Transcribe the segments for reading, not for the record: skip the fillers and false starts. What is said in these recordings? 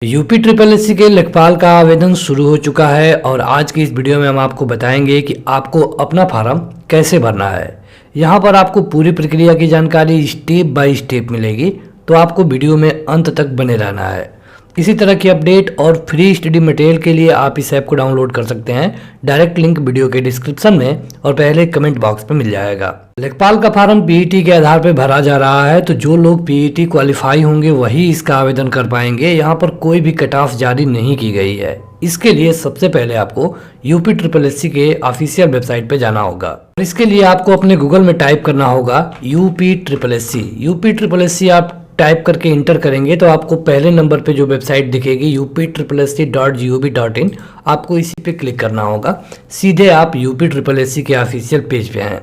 UP triple SC के लेखपाल का आवेदन शुरू हो चुका है और आज की इस वीडियो में हम आपको बताएंगे कि आपको अपना फार्म कैसे भरना है। यहाँ पर आपको पूरी प्रक्रिया की जानकारी स्टेप बाय स्टेप मिलेगी, तो आपको वीडियो में अंत तक बने रहना है। इसी तरह की अपडेट और फ्री स्टडी मटेरियल के लिए आप इस ऐप को डाउनलोड कर सकते हैं। डायरेक्ट लिंक वीडियो के डिस्क्रिप्शन में और पहले कमेंट बॉक्स में मिल जाएगा। लेखपाल का फार्म पीईटी के आधार पर भरा जा रहा है, तो जो लोग पीईटी क्वालिफाई होंगे वही इसका आवेदन कर पाएंगे। यहाँ पर कोई भी कट ऑफ जारी नहीं की गई है। इसके लिए सबसे पहले आपको यूपी ट्रिपल एससी के ऑफिशियल वेबसाइट पे जाना होगा। इसके लिए आपको अपने गूगल में टाइप करना होगा UP triple SC. UP triple SC आप टाइप करके इंटर करेंगे तो आपको पहले नंबर पे जो वेबसाइट दिखेगी upSSC.gov.in, आपको इसी पे क्लिक करना होगा। सीधे आप यूपी ट्रिपल एससी के ऑफिशियल पेज पे हैं।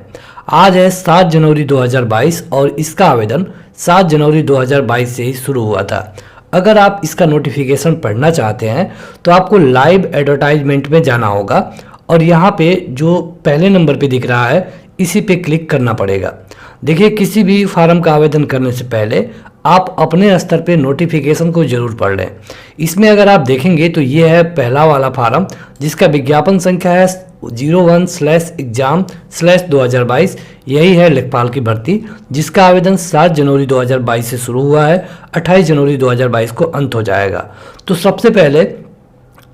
आज है 7 जनवरी 2022 और इसका आवेदन 7 जनवरी 2022 से ही शुरू हुआ था। अगर आप इसका नोटिफिकेशन पढ़ना चाहते हैं तो आपको लाइव एडवर्टाइजमेंट में जाना होगा और यहाँ पे जो पहले नंबर पे दिख रहा है इसी पे क्लिक करना पड़ेगा। देखिए, किसी भी फार्म का आवेदन करने से पहले आप अपने स्तर पे नोटिफिकेशन को जरूर पढ़ लें। इसमें अगर आप देखेंगे तो ये है पहला वाला फार्म, जिसका विज्ञापन संख्या है 01/exam/2022। यही है लेखपाल की भर्ती, जिसका आवेदन 7 जनवरी 2022 से शुरू हुआ है। 28 जनवरी 2022 को अंत हो जाएगा। तो सबसे पहले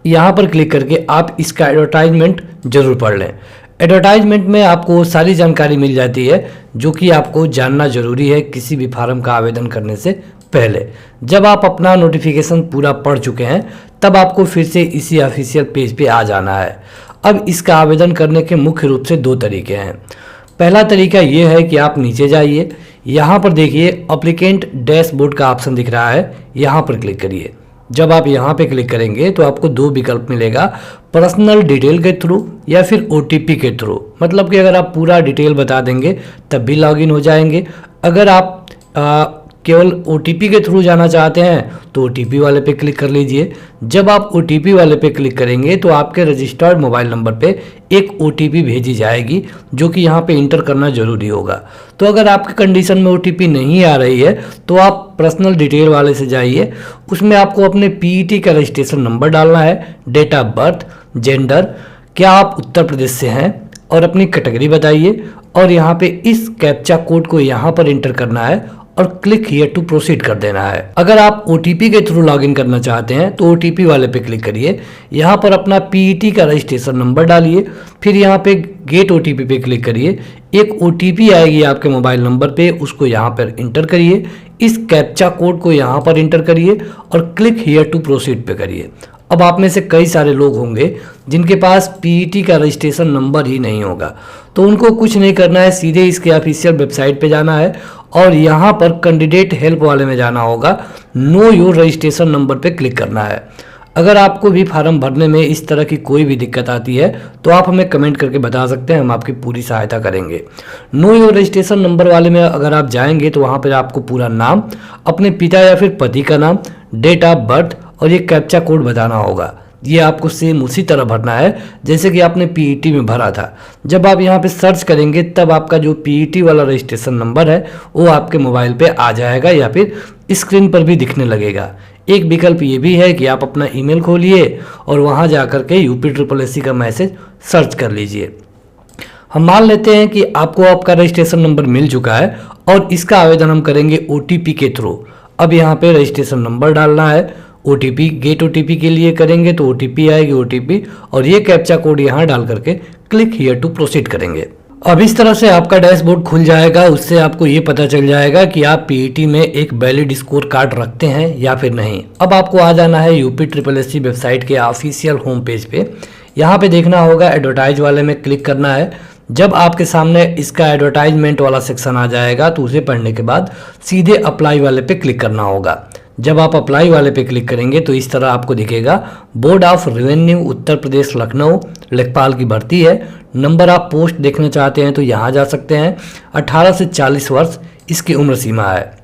यहाँ पर क्लिक करके आप इसका एडवर्टाइजमेंट जरूर पढ़ लें। एडवर्टाइजमेंट में आपको सारी जानकारी मिल जाती है जो कि आपको जानना जरूरी है किसी भी फार्म का आवेदन करने से पहले। जब आप अपना नोटिफिकेशन पूरा पढ़ चुके हैं तब आपको फिर से इसी ऑफिशियल पेज पे आ जाना है। अब इसका आवेदन करने के मुख्य रूप से 2 तरीके हैं। पहला तरीका ये है कि आप नीचे जाइए, यहाँ पर देखिए एप्लीकेंट डैशबोर्ड का ऑप्शन दिख रहा है, यहाँ पर क्लिक करिए। जब आप यहाँ पे क्लिक करेंगे तो आपको 2 विकल्प मिलेगा, पर्सनल डिटेल के थ्रू या फिर ओटीपी के थ्रू। मतलब कि अगर आप पूरा डिटेल बता देंगे तब भी लॉगिन हो जाएंगे। अगर आप केवल ओटीपी के थ्रू जाना चाहते हैं तो ओटीपी वाले पे क्लिक कर लीजिए। जब आप ओटीपी वाले पे क्लिक करेंगे तो आपके रजिस्टर्ड मोबाइल नंबर पे एक ओटीपी भेजी जाएगी, जो कि यहाँ पे इंटर करना जरूरी होगा। तो अगर आपके कंडीशन में ओटीपी नहीं आ रही है तो आप पर्सनल डिटेल वाले से जाइए। उसमें आपको अपने पीईटी का रजिस्ट्रेशन नंबर डालना है, डेट ऑफ बर्थ, जेंडर, क्या आप उत्तर प्रदेश से हैं और अपनी कैटेगरी बताइए। और यहाँ पे इस कैप्चा कोड को यहाँ पर इंटर करना है और क्लिक हियर टू प्रोसीड कर देना है। अगर आप ओटीपी के थ्रू लॉगिन करना चाहते हैं तो ओटीपी वाले पे क्लिक करिए। यहाँ पर अपना पीईटी का रजिस्ट्रेशन नंबर डालिए, फिर यहाँ पे गेट ओटीपी पे क्लिक करिए। एक ओटीपी आएगी आपके मोबाइल नंबर पे, उसको यहाँ पर इंटर करिए। इस कैप्चा कोड को यहाँ पर इंटर करिए और क्लिक हियर टू प्रोसीड पे करिए। अब आप में से कई सारे लोग होंगे जिनके पास पीईटी का रजिस्ट्रेशन नंबर ही नहीं होगा, तो उनको कुछ नहीं करना है, सीधे इसके ऑफिशियल वेबसाइट पे जाना है और यहाँ पर कैंडिडेट हेल्प वाले में जाना होगा। नो योर रजिस्ट्रेशन नंबर पे क्लिक करना है। अगर आपको भी फार्म भरने में इस तरह की कोई भी दिक्कत आती है तो आप हमें कमेंट करके बता सकते हैं, हम आपकी पूरी सहायता करेंगे। नो योर रजिस्ट्रेशन नंबर वाले में अगर आप जाएंगे तो वहाँ पर आपको पूरा नाम, अपने पिता या फिर पति का नाम, डेट ऑफ बर्थ और ये कैप्चा कोड बताना होगा। ये आपको सेम उसी तरह भरना है जैसे कि आपने पीईटी में भरा था। जब आप यहाँ पे सर्च करेंगे तब आपका जो पीईटी वाला रजिस्ट्रेशन नंबर है वो आपके मोबाइल पे आ जाएगा या फिर स्क्रीन पर भी दिखने लगेगा। एक विकल्प ये भी है कि आप अपना ईमेल खोलिए और वहाँ जा कर के यूपी ट्रिपल एससी का मैसेज सर्च कर लीजिए। हम मान लेते हैं कि आपको आपका रजिस्ट्रेशन नंबर मिल चुका है और इसका आवेदन हम करेंगे ओटीपी के थ्रू। अब यहाँ पे रजिस्ट्रेशन नंबर डालना है, ओटीपी, गेट ओटीपी के लिए करेंगे तो ओटीपी आएगी, ओटीपी और ये कैप्चा कोड यहाँ डाल करके क्लिक हियर टू प्रोसीड करेंगे। अब इस तरह से आपका डैशबोर्ड खुल जाएगा। उससे आपको ये पता चल जाएगा कि आप पीईटी में एक वैलिड स्कोर कार्ड रखते हैं या फिर नहीं। अब आपको आ जाना है यूपी ट्रिपल एससी वेबसाइट के ऑफिशियल होम पेज पे। यहाँ पे देखना होगा एडवर्टाइज वाले में क्लिक करना है। जब आपके सामने इसका एडवर्टाइजमेंट वाला सेक्शन आ जाएगा तो उसे पढ़ने के बाद सीधे अप्लाई वाले पे क्लिक करना होगा। जब आप अप्लाई वाले पे क्लिक करेंगे तो इस तरह आपको दिखेगा, board of revenue Uttar Pradesh Lucknow लेखपाल की भर्ती है। नंबर ऑफ पोस्ट देखना चाहते हैं तो यहाँ जा सकते हैं। 18 से 40 वर्ष इसकी उम्र सीमा है।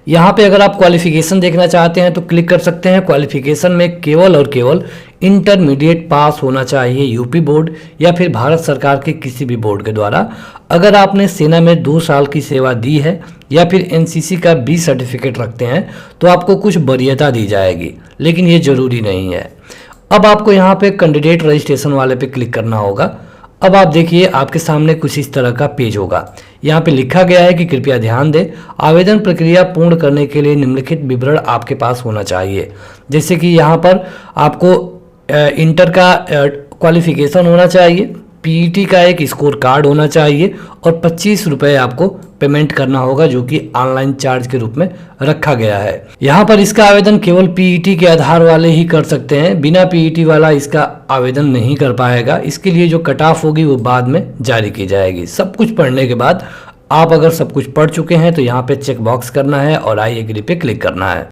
यहाँ पे अगर आप क्वालिफिकेशन देखना चाहते हैं तो क्लिक कर सकते हैं। क्वालिफिकेशन में केवल और केवल इंटरमीडिएट पास होना चाहिए यूपी बोर्ड या फिर भारत सरकार के किसी भी बोर्ड के द्वारा। अगर आपने सेना में 2 साल की सेवा दी है या फिर एनसीसी का बी सर्टिफिकेट रखते हैं तो आपको कुछ वरीयता दी जाएगी, लेकिन ये ज़रूरी नहीं है। अब आपको यहाँ पे कैंडिडेट रजिस्ट्रेशन वाले पे क्लिक करना होगा। अब आप देखिए आपके सामने कुछ इस तरह का पेज होगा। यहाँ पे लिखा गया है कि कृपया ध्यान दें, आवेदन प्रक्रिया पूर्ण करने के लिए निम्नलिखित विवरण आपके पास होना चाहिए। जैसे कि यहाँ पर आपको इंटर का क्वालिफिकेशन होना चाहिए, पीईटी का एक स्कोर कार्ड होना चाहिए और 25 रुपये आपको पेमेंट करना होगा, जो कि ऑनलाइन चार्ज के रूप में रखा गया है। यहाँ पर इसका आवेदन केवल पीईटी के आधार वाले ही कर सकते हैं, बिना पीईटी वाला इसका आवेदन नहीं कर पाएगा। इसके लिए जो कट ऑफ होगी वो बाद में जारी की जाएगी। सब कुछ पढ़ने के बाद आप अगर सब कुछ पढ़ चुके हैं तो यहाँ पे चेक बॉक्स करना है और आई एग्री पे क्लिक करना है।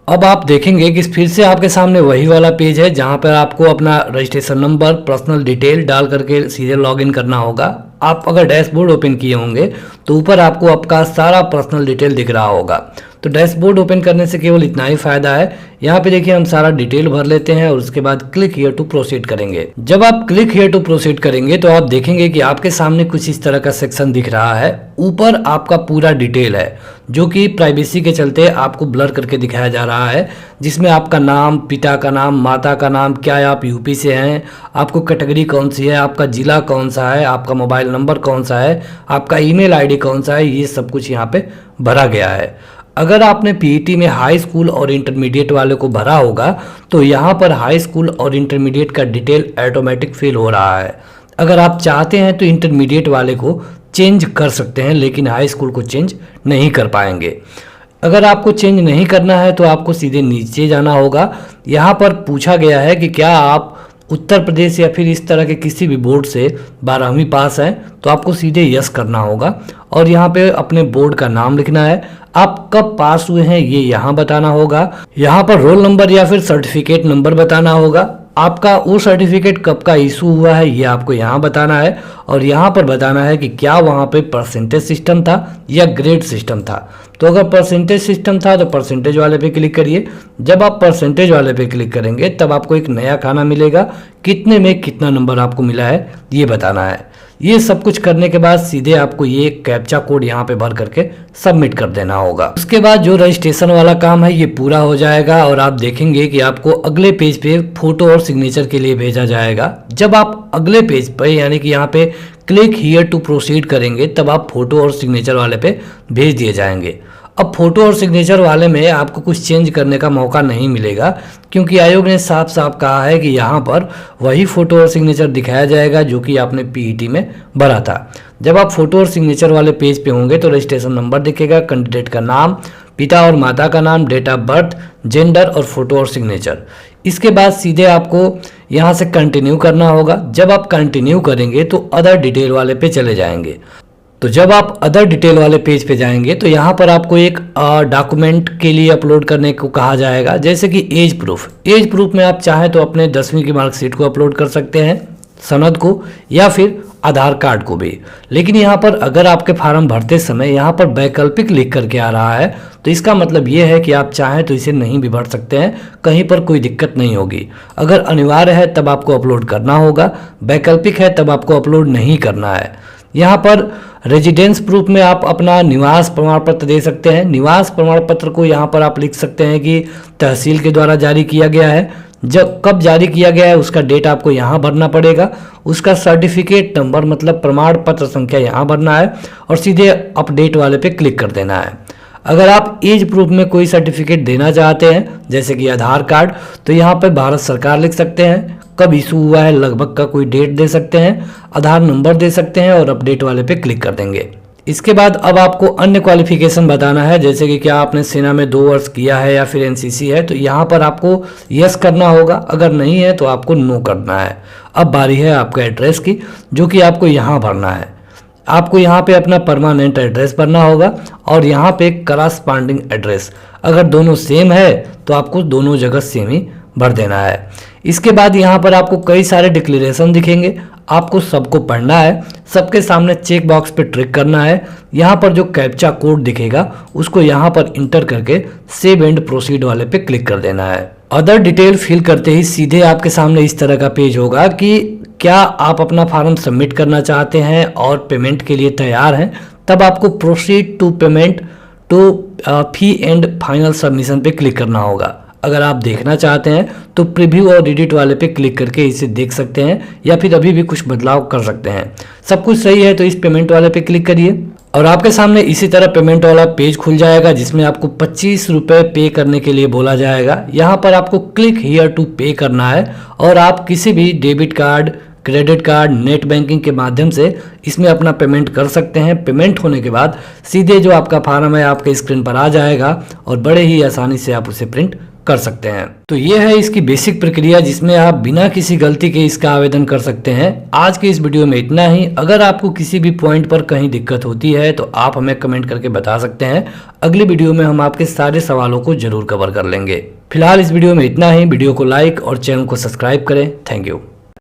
अब आप देखेंगे कि फिर से आपके सामने वही वाला पेज है जहां पर आपको अपना रजिस्ट्रेशन नंबर, पर्सनल डिटेल डाल करके सीधे लॉगिन करना होगा। आप अगर डैशबोर्ड ओपन किए होंगे तो ऊपर आपको आपका सारा पर्सनल डिटेल दिख रहा होगा। तो डैशबोर्ड ओपन करने से केवल इतना ही फायदा है। यहाँ पे देखिए हम सारा डिटेल भर लेते हैं और उसके बाद क्लिक हियर टू प्रोसीड करेंगे। जब आप क्लिक हियर टू प्रोसीड करेंगे तो आप देखेंगे कि आपके सामने कुछ इस तरह का सेक्शन दिख रहा है। ऊपर आपका पूरा डिटेल है जो कि प्राइवेसी के चलते आपको ब्लर करके दिखाया जा रहा है, जिसमें आपका नाम, पिता का नाम, माता का नाम, क्या आप यूपी से हैं, आपको कैटेगरी कौन सी है, आपका जिला कौन सा है, आपका मोबाइल नंबर कौन सा है, आपका ईमेल आईडी कौन सा है, ये सब कुछ यहाँ पे भरा गया है। अगर आपने पीईटी में हाई स्कूल और इंटरमीडिएट वाले को भरा होगा तो यहाँ पर हाई स्कूल और इंटरमीडिएट का डिटेल ऑटोमेटिक फिल हो रहा है। अगर आप चाहते हैं तो इंटरमीडिएट वाले को चेंज कर सकते हैं, लेकिन हाई स्कूल को चेंज नहीं कर पाएंगे। अगर आपको चेंज नहीं करना है तो आपको सीधे नीचे जाना होगा। यहाँ पर पूछा गया है कि क्या आप उत्तर प्रदेश या फिर इस तरह के किसी भी बोर्ड से 12वीं पास हैं, तो आपको सीधे यस करना होगा और यहाँ पे अपने बोर्ड का नाम लिखना है। आप कब पास हुए हैं ये यहाँ बताना होगा। यहाँ पर रोल नंबर या फिर सर्टिफिकेट नंबर बताना होगा। आपका वो सर्टिफिकेट कब का इशू हुआ है ये आपको यहाँ बताना है और यहाँ पर बताना है कि क्या वहाँ पे परसेंटेज सिस्टम था या ग्रेड सिस्टम था। तो अगर परसेंटेज सिस्टम था तो परसेंटेज वाले पे क्लिक करिए। जब आप परसेंटेज वाले पे क्लिक करेंगे तब आपको एक नया खाना मिलेगा, कितने में कितना नंबर आपको मिला है ये बताना है। ये सब कुछ करने के बाद सीधे आपको ये कैप्चा कोड यहाँ पे भर करके सबमिट कर देना होगा। उसके बाद जो रजिस्ट्रेशन वाला काम है ये पूरा हो जाएगा और आप देखेंगे कि आपको अगले पेज पे फोटो और सिग्नेचर के लिए भेजा जाएगा। जब आप अगले पेज पर यानी कि यहाँ पे क्लिक हियर टू प्रोसीड करेंगे तब आप फोटो और सिग्नेचर वाले पे भेज दिए जाएंगे। अब फोटो और सिग्नेचर वाले में आपको कुछ चेंज करने का मौका नहीं मिलेगा, क्योंकि आयोग ने साफ साफ कहा है कि यहाँ पर वही फोटो और सिग्नेचर दिखाया जाएगा जो कि आपने पीईटी में भरा था। जब आप फोटो और सिग्नेचर वाले पेज पे होंगे तो रजिस्ट्रेशन नंबर दिखेगा, कैंडिडेट का नाम, पिता और माता का नाम, डेट ऑफ बर्थ, जेंडर और फोटो और सिग्नेचर। इसके बाद सीधे आपको यहाँ से कंटिन्यू करना होगा। जब आप कंटिन्यू करेंगे तो अदर डिटेल वाले पे चले जाएंगे। तो जब आप अदर डिटेल वाले पेज पे जाएंगे तो यहाँ पर आपको एक डॉक्यूमेंट के लिए अपलोड करने को कहा जाएगा, जैसे कि एज प्रूफ। एज प्रूफ में आप चाहें तो अपने 10वीं की मार्कशीट को अपलोड कर सकते हैं, सनद को, या फिर आधार कार्ड को भी। लेकिन यहाँ पर अगर आपके फार्म भरते समय यहाँ पर वैकल्पिक लिख करके आ रहा है तो इसका मतलब ये है कि आप चाहें तो इसे नहीं भी भर सकते हैं, कहीं पर कोई दिक्कत नहीं होगी। अगर अनिवार्य है तब आपको अपलोड करना होगा, वैकल्पिक है तब आपको अपलोड नहीं करना है। यहाँ पर रेजिडेंस प्रूफ में आप अपना निवास प्रमाण पत्र दे सकते हैं। निवास प्रमाण पत्र को यहाँ पर आप लिख सकते हैं कि तहसील के द्वारा जारी किया गया है, जब कब जारी किया गया है उसका डेट आपको यहाँ भरना पड़ेगा, उसका सर्टिफिकेट नंबर मतलब प्रमाण पत्र संख्या यहाँ भरना है और सीधे अपडेट वाले पे क्लिक कर देना है। अगर आप एज प्रूफ में कोई सर्टिफिकेट देना चाहते हैं जैसे कि आधार कार्ड, तो यहाँ पे भारत सरकार लिख सकते हैं, कब इशू हुआ है लगभग का कोई डेट दे सकते हैं, आधार नंबर दे सकते हैं और अपडेट वाले पे क्लिक कर देंगे। इसके बाद अब आपको अन्य क्वालिफिकेशन बताना है, जैसे कि क्या आपने सेना में 2 वर्ष किया है या फिर एनसीसी है, तो यहाँ पर आपको यस करना होगा, अगर नहीं है तो आपको नो करना है। अब बारी है आपका एड्रेस की, जो कि आपको यहाँ भरना है। आपको यहाँ पे अपना परमानेंट एड्रेस भरना होगा और यहाँ पे करस्पॉन्डिंग एड्रेस, अगर दोनों सेम है तो आपको दोनों जगह सेम ही भर देना है। इसके बाद यहाँ पर आपको कई सारे डिक्लेरेशन दिखेंगे, आपको सबको पढ़ना है, सबके सामने चेक बॉक्स पे ट्रिक करना है। यहाँ पर जो कैप्चा कोड दिखेगा उसको यहाँ पर इंटर करके सेव एंड प्रोसीड वाले पे क्लिक कर देना है। अदर डिटेल फिल करते ही सीधे आपके सामने इस तरह का पेज होगा कि क्या आप अपना फॉर्म सबमिट करना चाहते हैं और पेमेंट के लिए तैयार हैं, तब आपको प्रोसीड टू पेमेंट तो फी एंड फाइनल सबमिशन पे क्लिक करना होगा। अगर आप देखना चाहते हैं तो प्रीव्यू और एडिट वाले पे क्लिक करके इसे देख सकते हैं या फिर अभी भी कुछ बदलाव कर सकते हैं। सब कुछ सही है तो इस पेमेंट वाले पे क्लिक करिए और आपके सामने इसी तरह पेमेंट वाला पेज खुल जाएगा जिसमें आपको 25 रुपये पे करने के लिए बोला जाएगा। यहाँ पर आपको क्लिक हियर टू पे करना है और आप किसी भी debit card, credit card, net banking के माध्यम से इसमें अपना पेमेंट कर सकते हैं। पेमेंट होने के बाद सीधे जो आपका फार्म है आपके स्क्रीन पर आ जाएगा और बड़े ही आसानी से आप उसे प्रिंट कर सकते हैं। तो ये है इसकी बेसिक प्रक्रिया जिसमें आप बिना किसी गलती के इसका आवेदन कर सकते हैं। आज के इस वीडियो में इतना ही। अगर आपको किसी भी पॉइंट पर कहीं दिक्कत होती है तो आप हमें कमेंट करके बता सकते हैं। अगली वीडियो में हम आपके सारे सवालों को जरूर कवर कर लेंगे। फिलहाल इस वीडियो में इतना ही। वीडियो को लाइक और चैनल को सब्सक्राइब करें। Thank you.